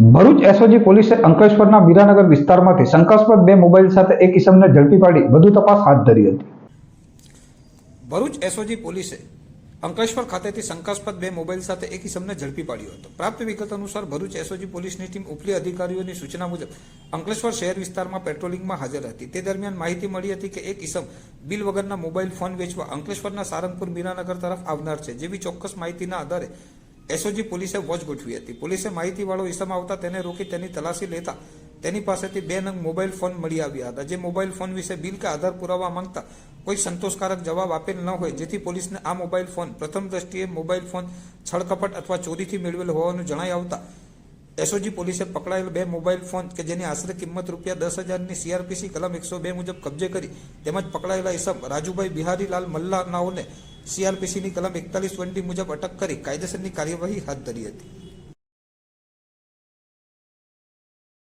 Bharuch SOG પોલીસે અંકલેશ્વરના મીરાનગર વિસ્તારમાંથી શંકાસ્પદ બે મોબાઈલ સાથે એક ઇસમને ઝડપી પાડી વધુ તપાસ હાથ ધરી હતી. ભરૂચ એસઓજી પોલીસે અંકલેશ્વર ખાતેથી શંકાસ્પદ બે મોબાઈલ સાથે એક ઇસમને ઝડપી પાડ્યો હતો. પ્રાપ્ત વિગત અનુસાર ભરૂચ એસઓજી પોલીસની ટીમ ઉપલી અધિકારીઓની સૂચના મુજબ અંકલેશ્વર શહેર વિસ્તારમાં પેટ્રોલિંગમાં હાજર હતી. તે દરમિયાન માહિતી મળી હતી કે એક ઇસમ બિલ વગરના મોબાઈલ ફોન વેચવા અંકલેશ્વરના સારંગપુર મીરાનગર તરફ આવનાર છે. જેવી ચોક્કસ માહિતીના આધારે એસઓજી પોલીસે વોચ ગોઠવી હતી. પોલીસે માહિતીવાળો ઇસમ આવતા તેને રોકી તેની તલાશી લેતા તેની પાસેથી 2 નંગ મોબાઈલ ફોન મળી આવ્યા હતા. જે મોબાઈલ ફોન વિશે બિલ કે આધાર પુરાવા માંગતા કોઈ સંતોષકારક જવાબ આપેલ ન હોય, જેથી પોલીસને આ મોબાઈલ ફોન પ્રથમ દ્રષ્ટિએ મોબાઈલ ફોન છળકપટ અથવા ચોરીથી મેળવેલ હોવાનું જણાઈ આવતા એસઓજી પોલીસે પકડાયેલ 2 મોબાઈલ ફોન કે જેની આશરે કિંમત ₹10,000ની સીઆરપીસી કલમ 102 મુજબ કબજે કરી તેમજ પકડાયેલા ઇસમ રાજુભાઈ બિહારીલાલ મલ્લા નાઓને સીઆરપીસીની કલમ 4120 મુજબ અટક કરી કાયદેસરની કાર્યવાહી હાથ ધરી હતી.